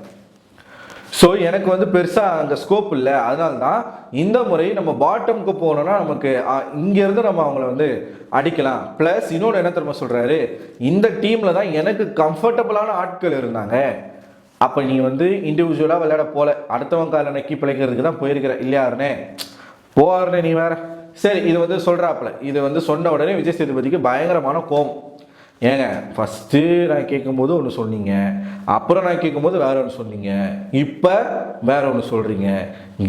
ஸோ எனக்கு வந்து பெருசாக அந்த ஸ்கோப் இல்லை, அதனால தான் இந்த முறை நம்ம பாட்டமுக்கு போனோம்னா நமக்கு இங்கேருந்து நம்ம அவங்கள வந்து அடிக்கலாம். ப்ளஸ் இன்னொன்று என்ன தெரியுமா சொல்கிறாரு, இந்த டீமில் தான் எனக்கு கம்ஃபர்டபுளான ஆட்கள் இருந்தாங்க. அப்போ நீ வந்து இண்டிவிஜுவலாக விளையாட போல, அடுத்தவங்க கால நக்கி பிழைக்கிறதுக்கு தான் போயிருக்கிற இல்லையாருனே, போவாருனே நீ வேற. சரி, இது வந்து சொல்கிறாப்புல. இது வந்து சொன்ன உடனே விஜய் சேதுபதிக்கு பயங்கரமான கோபம். ஏங்க ஃபஸ்ட்டு நான் கேட்கும்போது ஒன்று சொன்னீங்க, அப்புறம் நான் கேட்கும்போது வேற ஒன்று சொன்னீங்க, இப்போ வேற ஒன்று சொல்கிறீங்க.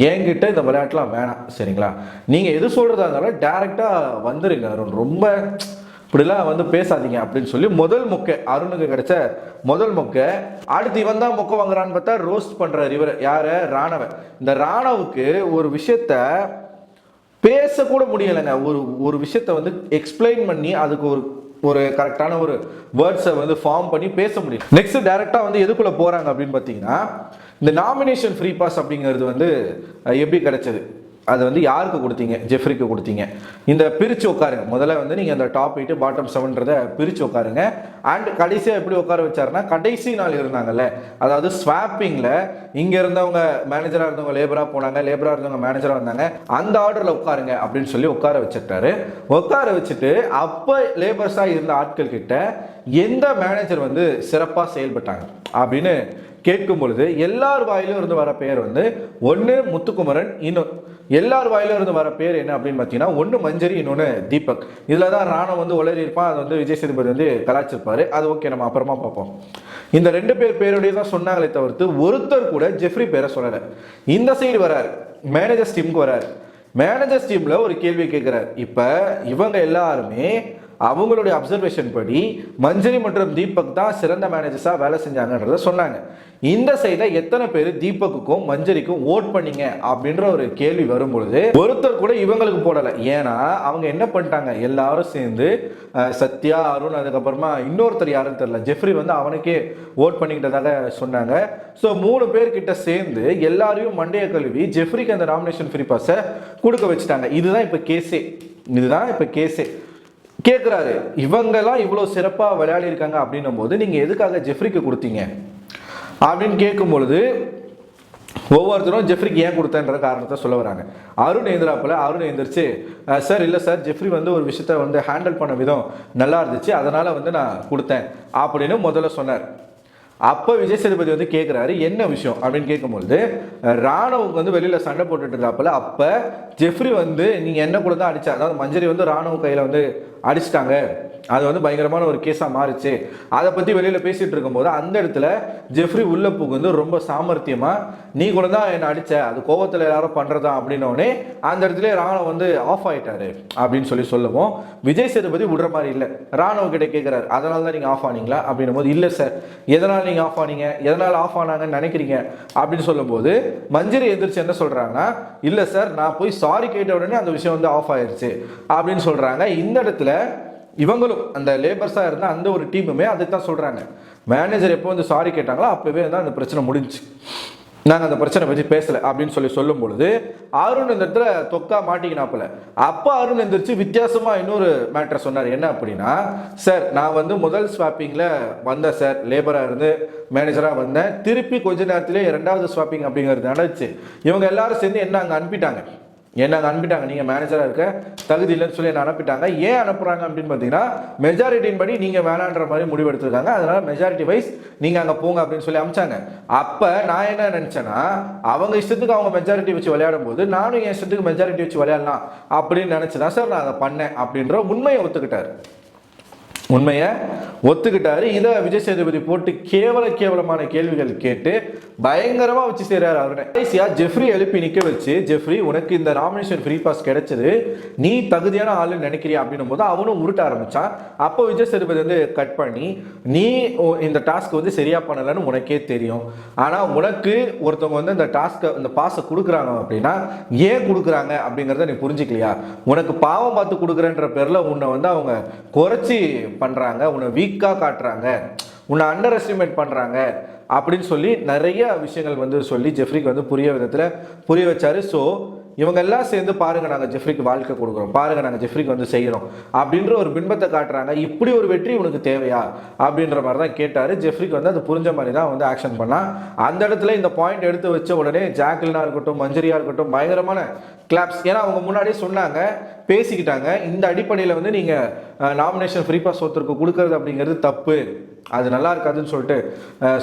என்கிட்ட இந்த விளையாட்டுலாம் வேணாம் சரிங்களா. நீங்கள் எது சொல்கிறதா இருந்தாலும் டேரெக்டாக வந்துடுங்க. ரொம்ப இப்படிலாம் வந்து பேசாதீங்க அப்படின்னு சொல்லி முதல் மொக்கை அருணுக்கு கிடைச்ச முதல் மொக்கை. அடுத்து இவன் தான் மொக்கை வாங்குறான்னு பார்த்தா ரோஸ்ட் பண்றாரு இவர் யார ராணவ. இந்த ராணவுக்கு ஒரு விஷயத்த பேசக்கூட முடியலைங்க. ஒரு விஷயத்த வந்து எக்ஸ்பிளைன் பண்ணி அதுக்கு ஒரு கரெக்டான ஒரு வேர்ட்ஸை வந்து ஃபார்ம் பண்ணி பேச முடியும். நெக்ஸ்ட் டைரக்டா வந்து எதுக்குள்ள போறாங்க அப்படின்னு பார்த்தீங்கன்னா, இந்த நாமினேஷன் ஃப்ரீ பாஸ் அப்படிங்கிறது வந்து எப்படி கிடைச்சது, அது வந்து யாருக்கு கொடுத்தீங்க, ஜெஃப்ரிக்கு கொடுத்தீங்க. இந்த பிரித்து உட்காருங்க. முதல்ல வந்து நீங்கள் அந்த டாப் 8 பாட்டம் 7 பிரித்து உட்காருங்க. அண்ட் கடைசியாக எப்படி உட்கார வச்சாருன்னா, கடைசி நாள் இருந்தாங்கல்ல, அதாவது ஸ்வாப்பிங்கில் இங்கே இருந்தவங்க மேனேஜராக இருந்தவங்க லேபராக போனாங்க, லேபராக இருந்தவங்க மேனேஜராக வந்தாங்க, அந்த ஆர்டரில் உட்காருங்க அப்படின்னு சொல்லி உட்கார வச்சுட்டாரு. உட்கார வச்சுட்டு அப்போ லேபர்ஸாக இருந்த ஆட்கள் கிட்ட எந்த மேனேஜர் வந்து சிறப்பாக செயல்பட்டாங்க அப்படின்னு கேட்கும் பொழுது எல்லார் வாயிலும் இருந்து வர பேர் வந்து ஒன்று முத்துக்குமரன், இன்னும் எல்லார் வாயிலும் இருந்து வர பேர் என்ன அப்படின்னு பார்த்தீங்கன்னா, ஒன்று மஞ்சரி, இன்னொன்று தீபக். இதில் தான் ராணா வந்து உளறி இருப்பான், அது வந்து விஜய் சேதுபதி வந்து கலாச்சிருப்பாரு. அது ஓகே, நம்ம அப்புறமா பார்ப்போம். இந்த 2 பேருடைய தான் சொன்னாங்களே தவிர்த்து ஒருத்தர் கூட ஜெஃப்ரி பேரை சொல்லலை. இந்த சைடு வராரு, மேனேஜர்ஸ் டீமுக்கு வராரு. மேனேஜர்ஸ் டீம்ல ஒரு கேள்வி கேட்கிறார். இப்போ இவங்க எல்லாருமே அவங்களுடைய அப்சர்வேஷன் படி மஞ்சரி மற்றும் தீபக் தான் சிறந்த மேனேஜர்ஸாக வேலை செஞ்சாங்கன்றத சொன்னாங்க. இந்த சைடில் எத்தனை பேர் தீபக்குக்கும் மஞ்சரிக்கும் ஓட் பண்ணீங்க அப்படின்ற ஒரு கேள்வி வரும்பொழுது ஒருத்தர் கூட இவங்களுக்கு போடலை. ஏன்னா அவங்க என்ன பண்ணிட்டாங்க, எல்லாரும் சேர்ந்து சத்யா, அருண், அதுக்கப்புறமா இன்னொருத்தர் யாருன்னு தெரியல, ஜெஃப்ரி வந்து அவனுக்கே ஓட் பண்ணிக்கிட்டதாக சொன்னாங்க. ஸோ 3 பேர்கிட்ட சேர்ந்து எல்லாரையும் மண்டைய கழுவி ஜெஃப்ரிக்கு அந்த நாமினேஷன் ஃப்ரீ பாஸை கொடுக்க வச்சுட்டாங்க. இதுதான் இப்போ கேஸே. கேட்குறாரு, இவங்கெல்லாம் இவ்வளோ சிறப்பாக விளையாடி இருக்காங்க அப்படின்னும் போது நீங்கள் எதுக்காக ஜெஃப்ரிக்கு கொடுத்தீங்க அப்படின்னு கேட்கும் பொழுது ஒவ்வொருத்தரும் ஜெஃப்ரிக்கு ஏன் கொடுத்தன்ற காரணத்தை சொல்ல வராங்க. அருண் எழுந்திரிச்சு, சார் இல்லை சார், ஜெஃப்ரி வந்து ஒரு விஷயத்த வந்து ஹேண்டில் பண்ண விதம் நல்லா இருந்துச்சு, அதனால் வந்து நான் கொடுத்தேன் அப்படின்னு முதல்ல சொன்னார். அப்போ விஜய் சேதுபதி வந்து கேட்குறாரு என்ன விஷயம் அப்படின்னு கேட்கும்பொழுது, ராணுவுக்கு வந்து வெளியில் சண்டை போட்டுட்டு இருக்காப்புல. அப்போ ஜெஃப்ரி வந்து நீங்கள் என்ன கூட தான் அடித்தா, அதாவது மஞ்சரி வந்து ராணுவ கையில் வந்து அடிச்சிட்டாங்க, அது வந்து பயங்கரமான ஒரு கேஸாக மாறிச்சு, அதை பற்றி வெளியில் பேசிகிட்டு இருக்கும்போது அந்த இடத்துல ஜெஃப்ரி உள்ள புகுந்து ரொம்ப சாமர்த்தியமாக நீ கூட தான் என்னை அடித்த, அது கோவத்தில் எல்லாரும் பண்ணுறதா அப்படின்னோடனே அந்த இடத்துல ராணுவ வந்து ஆஃப் ஆகிட்டாரு அப்படின்னு சொல்லுவோம். விஜய் சேதுபதி விடுற மாதிரி இல்லை. ராணுவ கிட்ட கேட்குறாரு, அதனால தான் நீங்கள் ஆஃப் ஆனீங்களா அப்படின்னும் போது, இல்லை சார், எதனால் நீங்கள் ஆஃப் ஆனீங்க, எதனால் ஆஃப் ஆனாங்கன்னு நினைக்கிறீங்க அப்படின்னு சொல்லும்போது மஞ்சரி எந்திரிச்சு என்ன சொல்கிறாங்கன்னா, இல்லை சார், நான் போய் சாரி கேட்ட உடனே அந்த விஷயம் வந்து ஆஃப் ஆயிடுச்சு அப்படின்னு சொல்கிறாங்க. இந்த இடத்துல இவங்களும் அந்த லேபர்ஸாக இருந்தால் அந்த ஒரு டீமுமே அதை தான் சொல்கிறாங்க. மேனேஜர் எப்போ வந்து சாரி கேட்டாங்களோ அப்போவே வந்து அந்த பிரச்சனை முடிஞ்சிச்சு, நாங்கள் அந்த பிரச்சனை பற்றி பேசலை அப்படின்னு சொல்லும் பொழுது அருண் இந்த இடத்துல தொக்கா மாட்டிக்கினாப்புல. அப்போ அருண் எந்திரிச்சு வித்தியாசமாக இன்னொரு மேட்டரை சொன்னார். என்ன அப்படின்னா, சார், நான் வந்து முதல் ஸ்வாப்பிங்கில் வந்தேன் சார், லேபராக இருந்து மேனேஜராக வந்தேன், திருப்பி கொஞ்ச நேரத்திலே 2வது ஸ்வாப்பிங் அப்படிங்கிறது நடந்துச்சு, இவங்க எல்லாரும் சேர்ந்து என்ன அங்கே அனுப்பிட்டாங்க, நீங்கள் மேனேஜராக இருக்க தகுதி இல்லைன்னு சொல்லி என்ன அனுப்பிட்டாங்க. ஏன் அனுப்புகிறாங்க அப்படின்னு பார்த்தீங்கன்னா, மெஜாரிட்டின் படி நீங்கள் வேணான்ற மாதிரி முடிவெடுத்துருக்காங்க, அதனால் மெஜாரிட்டி வைஸ் நீங்கள் அங்கே போங்க அப்படின்னு சொல்லி அனுப்பிச்சாங்க. அப்போ நான் என்ன நினச்சேன்னா, அவங்க இஷ்டத்துக்கு அவங்க மெஜாரிட்டி வச்சு விளையாடும் போது நானும் என் இஷ்டத்துக்கு மெஜாரிட்டி வச்சு விளையாடலாம் அப்படின்னு நினச்சி தான் சார் நான் அதை பண்ணேன் அப்படின்ற உண்மையை ஒத்துக்கிட்டாரு. இதை விஜய் சேதுபதி போட்டு கேவலமான கேள்விகள் கேட்டு பயங்கரமா வச்சு செய்றாரு அவரு. கடைசியா ஜெஃப்ரி எழுப்பி நிக்க வச்சு, ஜெஃப்ரி, உனக்கு இந்த நாமினேஷன் ஃப்ரீ பாஸ் கிடைச்சது, நீ தகுதியான ஆளுன்னு நினைக்கிறியா அப்படின்னும் போது அவனும் உருட்ட ஆரம்பிச்சான். அப்போ விஜய் சேதுபதி வந்து கட் பண்ணி, நீ இந்த டாஸ்க் வந்து சரியா பண்ணலன்னு உனக்கே தெரியும், ஆனா உனக்கு ஒருத்தவங்க வந்து இந்த டாஸ்க்கை இந்த பாஸை கொடுக்குறாங்க அப்படின்னா ஏன் கொடுக்குறாங்க அப்படிங்கிறத நீ புரிஞ்சுக்கலையா, உனக்கு பாவம் பார்த்து கொடுக்குறேன்ற பேர்ல உன்னை வந்து அவங்க குறைச்சி பண்றாங்க, உன்னை வீக்கா காட்டுறாங்க, உன்னை அண்டர் எஸ்டிமேட் பண்றாங்க அப்படின்னு சொல்லி நிறைய விஷயங்கள் வந்து சொல்லி ஜெஃப்ரிக்கு வந்து புரிய வச்சாரு. ஸோ இவங்க எல்லாம் சேர்ந்து பாருங்க, நாங்கள் ஜெஃப்ரிக்கு வாழ்க்கை கொடுக்குறோம், பாருங்க நாங்கள் ஜெஃப்ரிக்கு வந்து செய்கிறோம் அப்படின்ற ஒரு பின்பத்தை காட்டுறாங்க, இப்படி ஒரு வெற்றி உனக்கு தேவையா அப்படின்ற மாதிரி தான் கேட்டார். ஜெஃப்ரிக்கு வந்து அது புரிஞ்ச மாதிரி தான் வந்து ஆக்ஷன் பண்ணால். அந்த இடத்துல இந்த பாயிண்ட் எடுத்து வச்ச உடனே ஜாக்லினா இருக்கட்டும், மஞ்சரியா இருக்கட்டும், பயங்கரமான கிளாப்ஸ். ஏன்னா அவங்க முன்னாடியே சொன்னாங்க, பேசிக்கிட்டாங்க, இந்த அடிப்படையில் வந்து நீங்கள் நாமினேஷன் ஃப்ரீ பாஸ் ஒருத்தருக்கு கொடுக்கறது அப்படிங்கிறது தப்பு, அது நல்லா இருக்காதுன்னு சொல்லிட்டு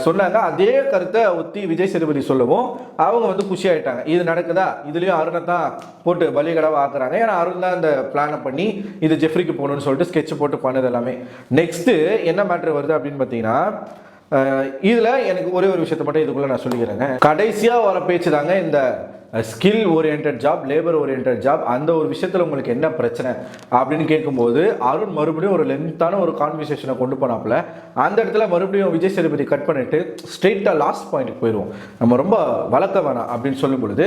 சொன்னாங்க. அதே கருத்தை ஒத்தி விஜய் சேதுபதி சொல்லவும் அவங்க வந்து குஷி ஆயிட்டாங்க. இது நடக்குதா, இதுலேயும் அருணை தான் போட்டு பலிகடாவாக ஆக்குறாங்க. ஏன்னா அருண் தான் இந்த பிளானை பண்ணி இது ஜெஃப்ரிக்கு போகணும்னு சொல்லிட்டு ஸ்கெட்ச் போட்டு பண்ணது எல்லாமே. நெக்ஸ்ட்டு என்ன மேட்ரு வருது அப்படின்னு பார்த்தீங்கன்னா, இதில் எனக்கு ஒரே ஒரு விஷயத்த மட்டும் இதுக்குள்ளே நான் சொல்லிக்கிறேங்க. கடைசியாக வர பேச்சு தாங்க இந்த skill orient job, labour orient job, அந்த ஒரு விஷயத்தில் உங்களுக்கு என்ன பிரச்சனை அப்படின்னு கேட்கும்போது அருண் மறுபடியும் ஒரு லென்த்தான ஒரு கான்வர்சேஷனை கொண்டு போனாப்புல. அந்த இடத்துல மறுபடியும் விஜய் சேதுபதி கட் பண்ணிட்டு ஸ்ட்ரெயிட்டாக லாஸ்ட் பாயிண்ட்டுக்கு போயிடுவோம், நம்ம ரொம்ப வளர்க்க வேணாம் அப்படின்னு சொல்லும் பொழுது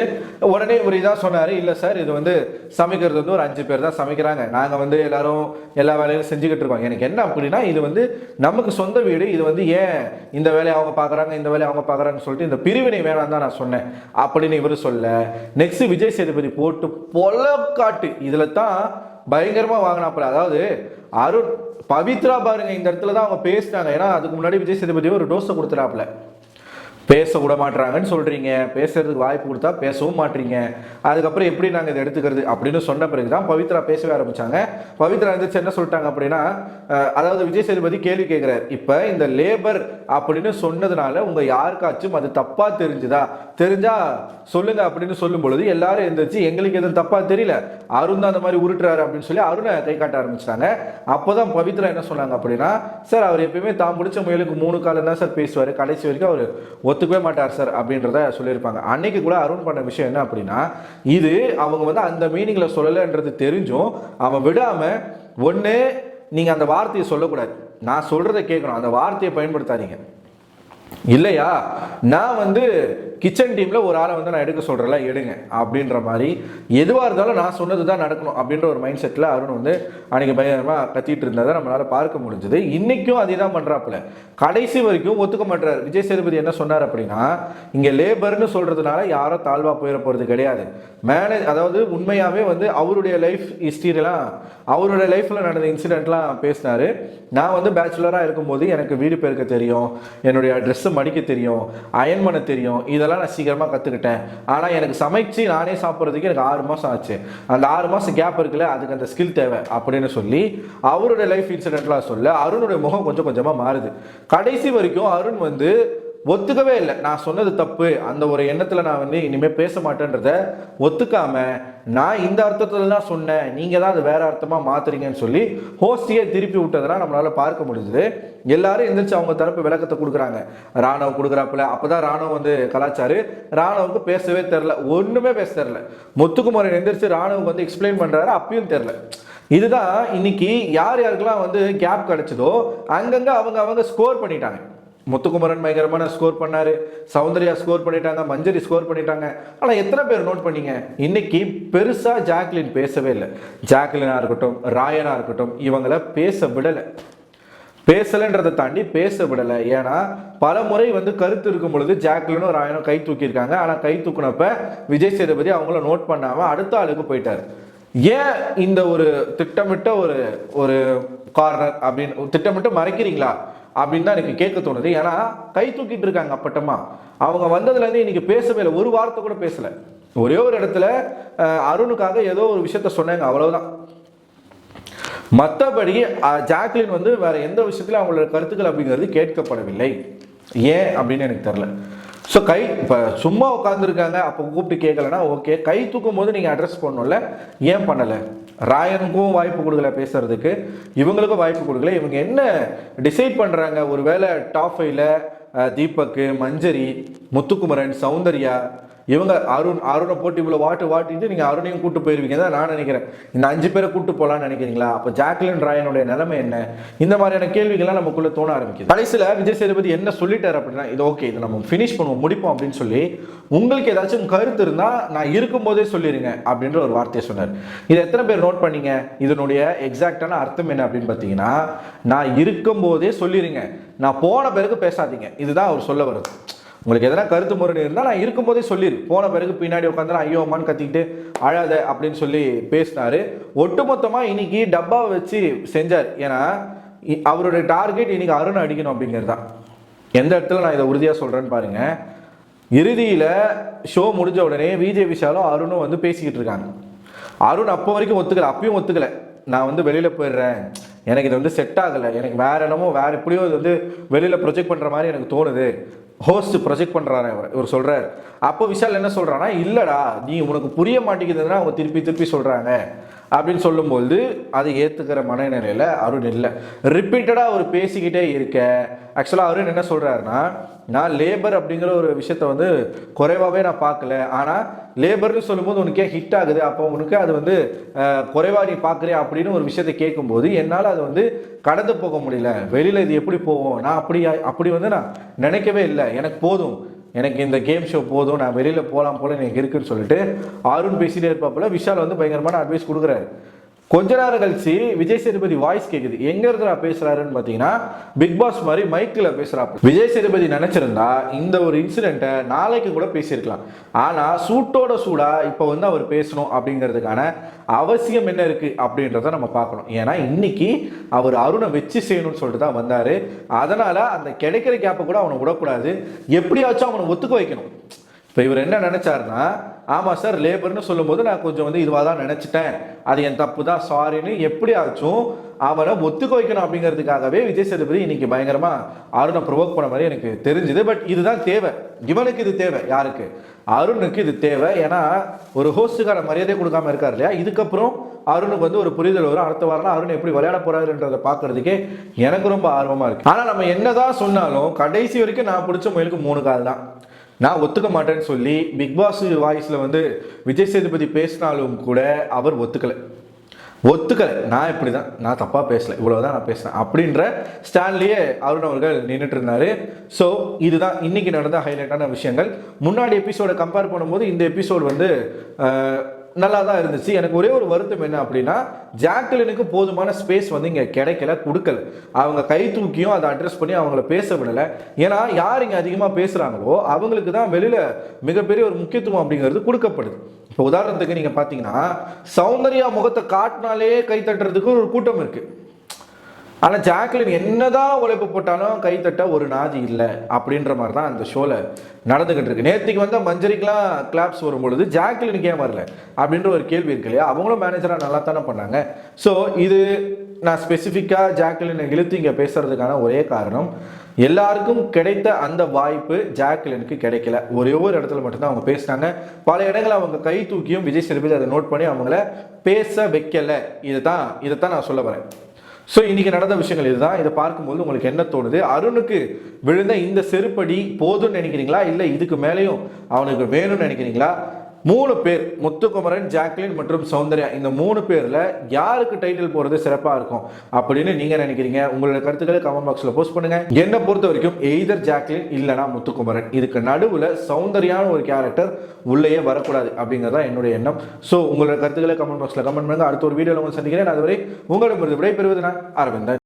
உடனே ஒரு இதாக சொன்னார், இல்லை சார் இது வந்து சமைக்கிறது வந்து ஒரு 5 பேர் தான் சமைக்கிறாங்க, நாங்கள் வந்து எல்லாரும் எல்லா வேலையும் செஞ்சுக்கிட்டு இருக்கோம். எனக்கு என்ன அப்படின்னா இது வந்து நமக்கு சொந்த வீடு, இது வந்து ஏன் இந்த வேலையை அவங்க பார்க்குறாங்க இந்த வேலையை அவங்க பார்க்குறாங்கன்னு சொல்லிட்டு இந்த பிரிவினை வேணாம் தான் நான் சொன்னேன் அப்படின்னு இவர் சொல்ல, நெக்ஸ்ட் விஜய் சேதுபதி போட்டு பொலக்காட்டு இதுல தான் பயங்கரமா வாங்கினாப்புல. அதாவது அருண் பவித்ரா பாருங்க இந்த இடத்துல தான் அவங்க பேசினாங்க. ஏன்னா அதுக்கு முன்னாடி விஜய் சேதுபதி ஒரு டோஸை கொடுத்துறாப்புல, பேச விட மாட்டுறாங்கன்னு சொல்றீங்க, பேசுறதுக்கு வாய்ப்பு கொடுத்தா பேசவும் மாட்டீங்க, அதுக்கப்புறம் எப்படி நாங்கள் இதை எடுத்துக்கிறது அப்படின்னு சொன்ன பிறகு தான் பவித்ரா பேசவே ஆரம்பிச்சாங்க. பவித்ரா வந்து என்ன சொல்லிட்டாங்க அப்படின்னா, அதாவது விஜய் சேதுபதி கேள்வி கேட்கிறார், இப்போ இந்த லேபர் அப்படின்னு சொன்னதுனால உங்க யாருக்காச்சும் அது தப்பா தெரிஞ்சா சொல்லுங்க அப்படின்னு சொல்லும் பொழுது எல்லாரும் எந்திரிச்சு எங்களுக்கு எதுவும் தப்பா தெரியல, அருண் தான் அந்த மாதிரி உருட்டுறாரு அப்படின்னு சொல்லி அருணை கை காட்ட ஆரம்பிச்சிட்டாங்க. அப்போதான் பவித்ரா என்ன சொன்னாங்க அப்படின்னா, சார் அவர் எப்பயுமே தான் பிடிச்ச முயலுக்கு 3 காலம் தான் சார் பேசுவார், கடைசி வரைக்கும் அவர் ஒத்துக்கவே மாட்டார் சார் அப்படின்றத சொல்லியிருப்பாங்க. அன்னைக்கு கூட அருண் பண்ண விஷயம் என்ன அப்படின்னா, இது அவங்க வந்து அந்த மீனிங்ல சொல்லலைன்றது தெரிஞ்சும் அவன் விடாம, ஒன்று நீங்க அந்த வார்த்தையை சொல்லக்கூடாது, நான் சொல்றதை கேட்கணும், அந்த வார்த்தையை பயன்படுத்தாதீங்க, இல்லையா நான் வந்து கிச்சன் டீம்ல ஒரு ஆளை வந்து நான் எடுக்க சொல்றேன்ல எடுங்க அப்படின்ற மாதிரி, எதுவாக இருந்தாலும் நான் சொன்னது தான் நடக்கணும் அப்படின்ற ஒரு மைண்ட் செட்டில் அருண் வந்து அன்னைக்கு பயங்கரமாக கத்திட்டு இருந்ததை நம்மளால பார்க்க முடிஞ்சது. இன்னைக்கும் அதே தான் பண்றாப்புல, கடைசி வரைக்கும் ஒத்துக்க மாட்டார். விஜய் சேதுபதி என்ன சொன்னார் அப்படின்னா, இங்கே லேபர்னு சொல்றதுனால யாரோ தாழ்வா போயிட போறது கிடையாது, அதாவது உண்மையாகவே வந்து அவருடைய லைஃப் ஹிஸ்டரியெல்லாம் அவருடைய லைஃப்பில் நடந்த இன்சிடென்ட்லாம் பேசினாரு. நான் வந்து பேச்சுலராக இருக்கும்போது எனக்கு வீடு பெருக்க தெரியும், என்னுடைய ட்ரெஸ்ஸை மடிக்க தெரியும், அயன் பண்ண தெரியும், இதெல்லாம் நான் சீக்கிரமாக கற்றுக்கிட்டேன். ஆனால் எனக்கு சமைச்சு நானே சாப்பிட்றதுக்கு எனக்கு 6 மாதம் ஆச்சு, அந்த 6 மாதம் கேப் இருக்குல்ல அதுக்கு அந்த ஸ்கில் தேவை அப்படின்னு சொல்லி அவருடைய லைஃப் இன்சிடென்ட்லாம் சொல்ல அருணுடைய முகம் கொஞ்சம் கொஞ்சமாக மாறுது. கடைசி வரைக்கும் அருண் வந்து ஒத்துக்கவே இல்லை, நான் சொன்னது தப்பு, அந்த ஒரு எண்ணத்தில் நான் வந்து இனிமேல் பேச மாட்டேன்றத ஒத்துக்காம, நான் இந்த அர்த்தத்தில் தான் சொன்னேன், நீங்கள் தான் அது வேற அர்த்தமாக மாத்துறீங்கன்னு சொல்லி ஹோஸ்டியை திருப்பி விட்டதெல்லாம் நம்மளால பார்க்க முடிஞ்சுது. எல்லாரும் எந்திரிச்சு அவங்க தரப்பு விளக்கத்தை கொடுக்குறாங்க, ராணுவ கொடுக்குறாப்புல. அப்போதான் ராணுவ வந்து கலாச்சாரு, ராணுவுக்கு பேசவே தெரில, ஒன்றுமே பேச தெரில. முத்துக்குமாரன் எந்திரிச்சு ராணுவுக்கு வந்து எக்ஸ்பிளைன் பண்ணுறாரு, அப்பயும் தெரில. இதுதான் இன்னைக்கு யார் யாருக்கெல்லாம் வந்து கேப் கிடைச்சதோ அங்கங்கே அவங்க ஸ்கோர் பண்ணிட்டாங்க. முத்துக்குமரன் பயங்கரமான ஸ்கோர் பண்ணாரு, சௌந்தர்யா ஸ்கோர் பண்ணிட்டாங்க, மஞ்சரி ஸ்கோர் பண்ணிட்டாங்க. ஆனால் எத்தனை பேர் நோட் பண்ணீங்க, இன்னைக்கு பெருசா ஜாக்லின் பேசவே இல்லை. ஜாக்லினா இருக்கட்டும், ராயனா இருக்கட்டும், இவங்கள பேச விடலை, பேசலைன்றதை தாண்டி பேச விடலை. ஏன்னா பல முறை வந்து கருத்து இருக்கும் பொழுது ஜாக்லினும் ராயனும் கை தூக்கியிருக்காங்க. ஆனால் கை தூக்குனப்ப விஜய் சேதுபதி அவங்கள நோட் பண்ணாம அடுத்த ஆளுக்கு போயிட்டாரு. ஏன் இந்த ஒரு திட்டமிட்ட ஒரு கார்னர் அப்படின்னு திட்டமிட்டு மறைக்கிறீங்களா அப்படின்னு தான் எனக்கு கேட்க தோணுது. ஏன்னா கை தூக்கிட்டு இருக்காங்க அப்பட்டமா, அவங்க வந்ததுலேருந்து இன்னைக்கு பேசவே இல்லை, ஒரு வார்த்தை கூட பேசல. ஒரே ஒரு இடத்துல அருணுக்காக ஏதோ ஒரு விஷயத்த சொன்னாங்க, அவ்வளவுதான். மற்றபடி ஜாக்லின் வந்து வேற எந்த விஷயத்துல அவங்களோட கருத்துக்கள் அப்படிங்கிறது கேட்கப்படவில்லை. ஏன் அப்படின்னு எனக்கு தெரியல. ஸோ இப்போ சும்மா உட்காந்துருக்காங்க, அப்போ கூப்பிட்டு கேட்கலன்னா ஓகே, கை தூக்கும் போது நீங்கள் அட்ரஸ் பண்ணணும்ல, ஏன் பண்ணலை? ராயனுக்கும் வாய்ப்பு கொடுக்கல பேசுறதுக்கு, இவங்களுக்கும் வாய்ப்பு கொடுக்கல. இவங்க என்ன டிசைட் பண்ணுறாங்க, ஒரு வேளை டாப் 5ல தீபக், மஞ்சரி, முத்துக்குமரன், சௌந்தர்யா, இவங்க அருணை போட்டு இவ்வளோ வாட்டிட்டு நீங்கள் அருணையும் கூட்டு போயிருவீங்க தான் நான் நினைக்கிறேன். இந்த 5 பேரை கூட்டு போகலான்னு நினைக்கிறீங்களா? அப்போ ஜாக்லின் ராயனுடைய நிலைமை என்ன? இந்த மாதிரியான கேள்விகள்லாம் நமக்குள்ள தோண ஆரம்பிக்குது. கடைசியில் விஜய் சேதுபதி என்ன சொல்லிட்டார் அப்படின்னா, இது ஓகே, இதை நம்ம ஃபினிஷ் பண்ணுவோம், முடிப்போம் அப்படின்னு சொல்லி, உங்களுக்கு ஏதாச்சும் கருத்து இருந்தால் நான் இருக்கும்போதே சொல்லிடுங்க அப்படின்ற ஒரு வார்த்தையை சொன்னார். இதை எத்தனை பேர் நோட் பண்ணீங்க? இதனுடைய எக்ஸாக்டான அர்த்தம் என்ன அப்படின்னு பார்த்தீங்கன்னா, நான் இருக்கும்போதே சொல்லிடுங்க, நான் போன பிறகு பேசாதீங்க, இதுதான் அவர் சொல்ல வருது. உங்களுக்கு எதனா கருத்து முரணி இருந்தால் நான் இருக்கும்போதே சொல்லிடு, போன பிறகு பின்னாடி உட்காந்து ஐயோ அம்மான்னு கத்திக்கிட்டு அழாத அப்படின்னு சொல்லி பேசினாரு. ஒட்டுமொத்தமாக இன்னைக்கு டப்பாவை வச்சு செஞ்சார். ஏன்னா அவருடைய டார்கெட் இன்னைக்கு அருண் அடிக்கணும் அப்படிங்கிறது தான். எந்த இடத்துல நான் இதை உறுதியாக சொல்கிறேன்னு பாருங்க. இறுதியில் ஷோ முடிஞ்ச உடனே விஜய் விஷாலும் அருணும் வந்து பேசிக்கிட்டு இருக்காங்க. அருண் அப்போ வரைக்கும் ஒத்துக்கலை, அப்பயும் ஒத்துக்கலை, நான் வந்து வெளியில் போயிடுறேன், எனக்கு இது வந்து செட் ஆகலை, எனக்கு வேற என்னமோ வேற எப்படியோ இது வந்து வெளியில் ப்ரொஜெக்ட் பண்ணுற மாதிரி எனக்கு தோணுது, ஹோஸ்ட் ப்ரொஜெக்ட் பண்ணுறாரு இவர் சொல்கிறார். அப்போ விஷால் என்ன சொல்கிறான்னா, இல்லைடா நீ உனக்கு புரிய மாட்டேங்குதுன்னா அவங்க திருப்பி சொல்கிறாங்க அப்படின்னு சொல்லும்போது அதை ஏற்றுக்கிற மனநிலையில் அருண் இல்லை. ரிப்பீட்டடாக அவர் பேசிக்கிட்டே இருக்க ஆக்சுவலாக அருண் என்ன சொல்கிறாருன்னா, நான் லேபர் அப்படிங்கிற ஒரு விஷயத்த வந்து குறைவாகவே நான் பார்க்கல, ஆனால் லேபர்னு சொல்லும்போது உனக்கே ஹிட் ஆகுது, அப்போ உனக்கு அது வந்து குறைவாக நீ பார்க்குறியா அப்படின்னு ஒரு விஷயத்தை கேட்கும்போது என்னால் அது வந்து கடந்து போக முடியல. வெளியில் இது எப்படி போகும், நான் அப்படி வந்து நான் நினைக்கவே இல்லை, எனக்கு போதும், எனக்கு இந்த கேம் ஷோ போதும், நான் வெளியில் போகலாம் போல எனக்கு இருக்குன்னு சொல்லிட்டு அருண் பேசிட்டே இருப்பாப்புல. விஷால் வந்து பயங்கரமான அட்வைஸ் கொடுக்குறாரு. கொஞ்ச நேரம் கழிச்சு விஜய் சேதுபதி வாய்ஸ் கேட்குது. எங்க இருந்து பேசுறாருன்னு பார்த்தீங்கன்னா பிக் பாஸ் மாதிரி மைக்கில் பேசுறாரு. விஜய் சேதுபதி நினைச்சிருந்தா இந்த ஒரு இன்சிடென்ட்டை நாளைக்கு கூட பேசியிருக்கலாம். ஆனால் சூட்டோட சூடா இப்போ வந்து அவர் பேசணும் அப்படிங்கிறதுக்கான அவசியம் என்ன இருக்கு அப்படின்றத நம்ம பார்க்கணும். ஏன்னா இன்னைக்கு அவர் அருணை வச்சு செய்யணும்னு சொல்லிட்டு தான் வந்தாரு. அதனால அந்த கிடைக்கிற கேப்பை கூட அவனை விடக்கூடாது, எப்படியாச்சும் அவனை ஒத்துக்க வைக்கணும். இப்போ இவர் என்ன நினைச்சாருன்னா, ஆமாம் சார் லேபர்னு சொல்லும்போது நான் கொஞ்சம் வந்து இதுவாக தான் நினச்சிட்டேன், அது என் தப்பு தான், சாரின்னு எப்படியாச்சும் அவனை ஒத்துக்க வைக்கணும் அப்படிங்கிறதுக்காகவே விஜய் சேதுபதி இன்னைக்கு பயங்கரமாக அருணை ப்ரொவோக் பண்ண மாதிரி எனக்கு தெரிஞ்சுது. பட் இதுதான் தேவை, இவனுக்கு இது தேவை, யாருக்கு, அருணுக்கு இது தேவை. ஏன்னா ஒரு ஹோஸ்டுக்கான மரியாதை கொடுக்காம இருக்கார் இல்லையா, இதுக்கப்புறம் அருணுக்கு வந்து ஒரு புரிதல் வரும். அடுத்த வாரம் அருண் எப்படி விளையாட போறாருன்றதை பார்க்கறதுக்கே எனக்கு ரொம்ப ஆர்வமாக இருக்கு. ஆனால் நம்ம என்னதான் சொன்னாலும் கடைசி வரைக்கும் நான் பிடிச்ச முயலுக்கு 3 கால் தான். நான் ஒத்துக்க மாட்டேன்னு சொல்லி பிக் பாஸ் வாய்ஸில் வந்து விஜய் சேதுபதி பேசினாலும் கூட அவர் ஒத்துக்கலை. நான் இப்படி தான், நான் தப்பாக பேசலை, இவ்வளோதான் நான் பேசுகிறேன் அப்படின்ற ஸ்டாண்ட்லேயே அருண் அவர்கள் நின்றுட்டு இருந்தார். ஸோ இதுதான் இன்னைக்கு நடந்த ஹைலைட்டான விஷயங்கள். முன்னாடி எபிசோடை கம்பேர் பண்ணும்போது இந்த எபிசோடு வந்து நல்லா தான் இருந்துச்சு. எனக்கு ஒரே ஒரு வருத்தம் என்ன அப்படின்னா, ஜாக்லினுக்கு போதுமான ஸ்பேஸ் வந்து இங்கே கிடைக்கல, கொடுக்கல. அவங்க கை தூக்கியும் அதை அட்ரஸ் பண்ணி அவங்கள பேச விடலை. ஏன்னா யார் இங்கே அதிகமாக பேசுகிறாங்களோ அவங்களுக்கு தான் வெளியில் மிகப்பெரிய ஒரு முக்கியத்துவம் அப்படிங்கிறது கொடுக்கப்படுது. இப்போ உதாரணத்துக்கு நீங்கள் பார்த்தீங்கன்னா சௌந்தர்யா முகத்தை காட்டினாலே கை தட்டுறதுக்கு ஒரு கூட்டம் இருக்குது. ஆனால் ஜாக்லின் என்னதான் உழைப்பு போட்டாலும் கைத்தட்ட ஒரு நாதி இல்லை அப்படின்ற மாதிரி தான் அந்த ஷோவில் நடந்துக்கிட்டு இருக்கு. நேற்றுக்கு வந்து மஞ்சரிக்கெலாம் கிளாப்ஸ் வரும்பொழுது ஜாக்லினுக்கு ஏன் வரல அப்படின்ற ஒரு கேள்வி இருக்கு இல்லையா. அவங்களும் மேனேஜராக நல்லா தானே பண்ணாங்க. ஸோ இது நான் ஸ்பெசிஃபிக்காக ஜாக்லினை இழுத்து இங்கே பேசுறதுக்கான ஒரே காரணம், எல்லாருக்கும் கிடைத்த அந்த வாய்ப்பு ஜாக்லினுக்கு கிடைக்கல. ஒரே ஒரு இடத்துல மட்டும்தான் அவங்க பேசினாங்க. பல இடங்கள் அவங்க கை தூக்கியும் விஜய் சேதுபதி அதை நோட் பண்ணி அவங்கள பேச வைக்கலை. இதைத்தான் நான் சொல்ல வரேன். ஸோ இன்னைக்கு நடந்த விஷயங்கள் இதுதான். இதை பார்க்கும்போது உங்களுக்கு என்ன தோணுது? அருணுக்கு விழுந்த இந்த செருப்படி போதும்னு நினைக்கிறீங்களா, இல்லை இதுக்கு மேலேயும் அவனுக்கு வேணும்னு நினைக்கிறீங்களா? 3 பேர், முத்துக்குமரன், ஜாக்லின் மற்றும் சௌந்தர்யா, இந்த 3 பேரில் யாருக்கு டைட்டில் போகிறது சிறப்பாக இருக்கும் அப்படின்னு நீங்கள் நினைக்கிறீங்க? உங்களோட கருத்துக்களை கமெண்ட் பாக்ஸில் போஸ்ட் பண்ணுங்க. என்னை பொறுத்த வரைக்கும் எய்தர் ஜாக்லின் இல்லைனா முத்துக்குமரன், இதுக்கு நடுவில் சௌந்தர்யான ஒரு கேரக்டர் உள்ளேயே வரக்கூடாது அப்படிங்கிறதான் என்னுடைய எண்ணம். ஸோ உங்களோட கருத்துக்களை கமெண்ட் பாக்ஸில் கமெண்ட் பண்ணுங்க. அடுத்த ஒரு வீடியோவில் உங்களை சந்திக்கிறேன். அதுவரை உங்களிடமிருந்து விடைபெறுவது நான் அரவிந்தன்.